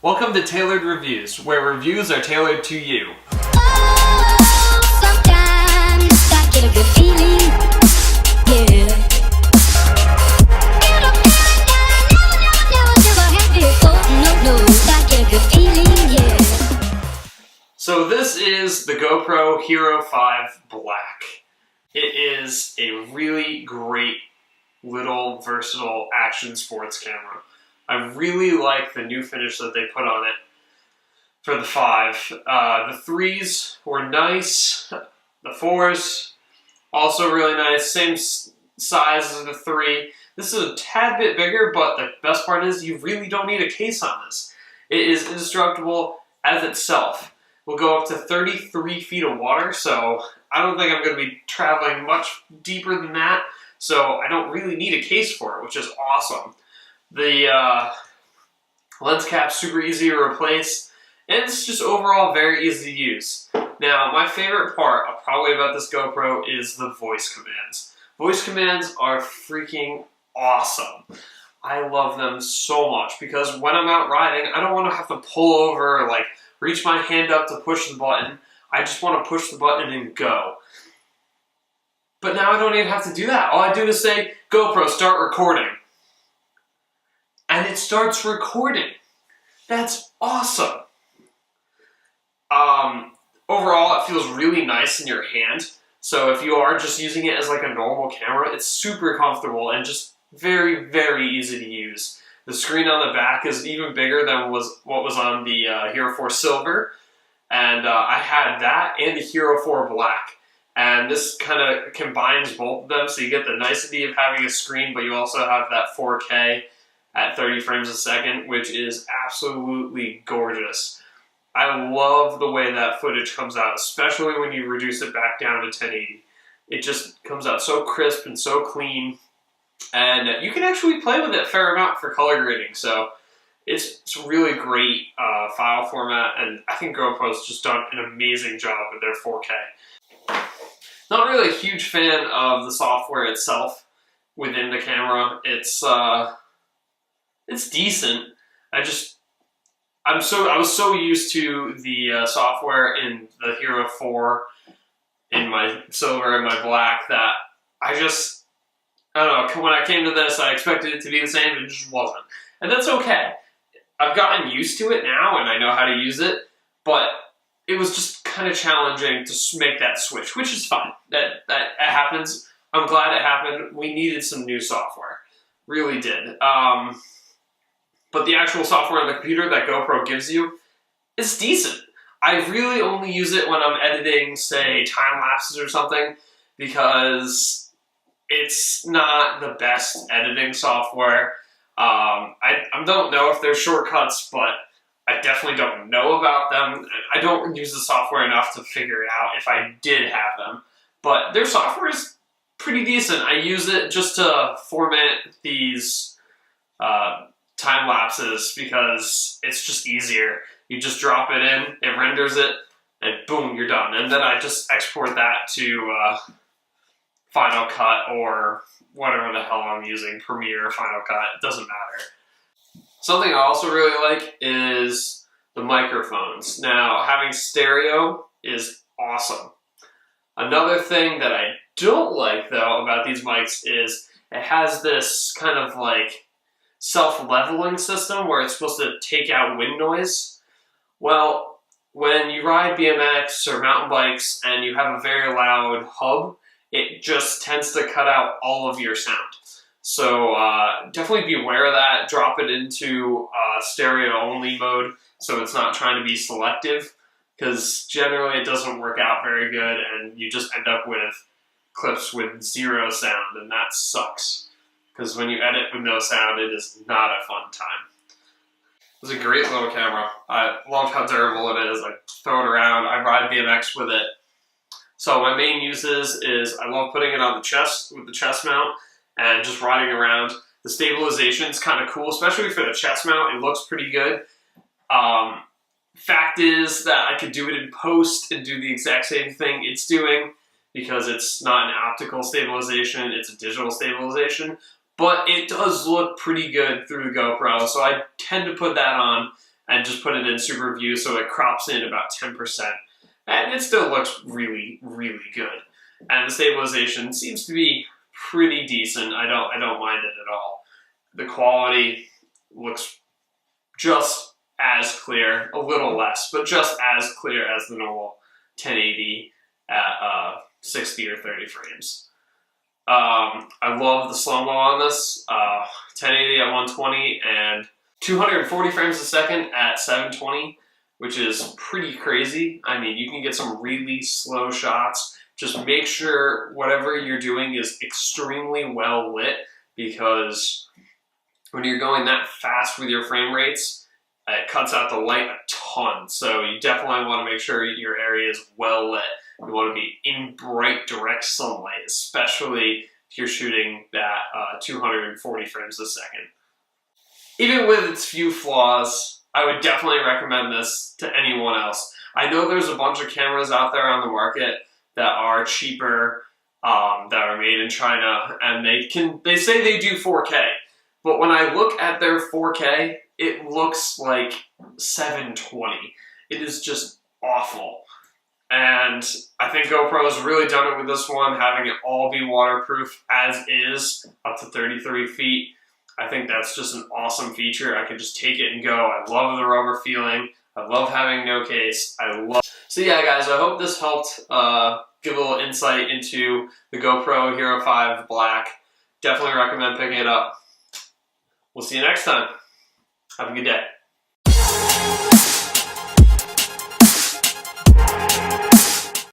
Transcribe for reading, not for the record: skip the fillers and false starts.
Welcome to Tailored Reviews, where reviews are tailored to you. Oh, sometimes I get a good feeling, yeah. Get a feeling that I never had before. No, I get a good feeling, yeah. So this is the GoPro Hero 5 Black. It is a really great little versatile action sports camera. I really like the new finish that they put on it for the 5. The 3s were nice. The 4s also really nice. Same size as the 3. This is a tad bit bigger, but the best part is you really don't need a case on this. It is indestructible as itself. We'll go up to 33 feet of water, so I don't think I'm going to be traveling much deeper than that. So I don't really need a case for it, which is awesome. The lens cap's super easy to replace, and it's just overall very easy to use. Now, my favorite part probably about this GoPro is the voice commands. Voice commands are freaking awesome. I love them so much because when I'm out riding, I don't want to have to pull over or like reach my hand up to push the button. I just want to push the button and go. But now I don't even have to do that. All I do is say, GoPro, start recording. And it starts recording. That's awesome. Overall, it feels really nice in your hand. So if you are just using it as like a normal camera, it's super comfortable and just very, very easy to use. The screen on the back is even bigger than what was on the Hero 4 Silver. And I had that and the Hero 4 Black. And this kind of combines both of them, so you get the nicety of having a screen, but you also have that 4K at 30 frames a second, which is absolutely gorgeous. I love the way that footage comes out, especially when you reduce it back down to 1080. It just comes out so crisp and so clean, and you can actually play with it a fair amount for color grading, so it's a really great file format, and I think GoPro's just done an amazing job with their 4K. Not really a huge fan of the software itself within the camera. It's decent. I was so used to the software in the Hero 4, in my Silver and my Black, that I don't know, when I came to this, I expected it to be the same, and it just wasn't. And that's okay. I've gotten used to it now, and I know how to use it, but it was just kind of challenging to make that switch, which is fine. That happens. I'm glad it happened. We needed some new software. Really did. But the actual software on the computer that GoPro gives you is decent. I really only use it when I'm editing, say, time lapses or something, because it's not the best editing software. I don't know if there's shortcuts, but I definitely don't know about them. I don't use the software enough to figure it out if I did have them. But their software is pretty decent. I use it just to format these time lapses because it's just easier. You just drop it in, it renders it, and boom, you're done. And then I just export that to Final Cut or whatever the hell I'm using, Premiere, Final Cut, it doesn't matter. Something I also really like is the microphones. Now, having stereo is awesome. Another thing that I don't like, though, about these mics is it has this kind of like self-leveling system where it's supposed to take out wind noise. Well, when you ride BMX or mountain bikes and you have a very loud hub, it just tends to cut out all of your sound. So definitely be aware of that. Drop it into stereo-only mode so it's not trying to be selective, because generally it doesn't work out very good and you just end up with clips with zero sound, and that sucks. Because when you edit with no sound, it is not a fun time. It's a great little camera. I love how durable it is. I throw it around. I ride BMX with it. So my main uses is I love putting it on the chest with the chest mount and just riding around. The stabilization is kind of cool, especially for the chest mount. It looks pretty good. Fact is that I could do it in post and do the exact same thing it's doing because it's not an optical stabilization, it's a digital stabilization. But it does look pretty good through the GoPro, so I tend to put that on and just put it in super view so it crops in about 10%. And it still looks really, really good. And the stabilization seems to be pretty decent. I don't mind it at all. The quality looks just as clear, a little less, but just as clear as the normal 1080 at 60 or 30 frames. I love the slow-mo on this. 1080 at 120 and 240 frames a second at 720, which is pretty crazy. I mean, you can get some really slow shots. Just make sure whatever you're doing is extremely well lit, because when you're going that fast with your frame rates, it cuts out the light a ton. So you definitely want to make sure your area is well lit. You want to be in bright, direct sunlight, especially if you're shooting that 240 frames a second. Even with its few flaws, I would definitely recommend this to anyone else. I know there's a bunch of cameras out there on the market that are cheaper, that are made in China, and they say they do 4K. But when I look at their 4K, it looks like 720. It is just awful. And I think GoPro has really done it with this one, having it all be waterproof as is, up to 33 feet. I think that's just an awesome feature. I can just take it and go. I love the rubber feeling. I love having no case. So yeah, guys, I hope this helped give a little insight into the GoPro Hero 5 Black. Definitely recommend picking it up. We'll see you next time. Have a good day.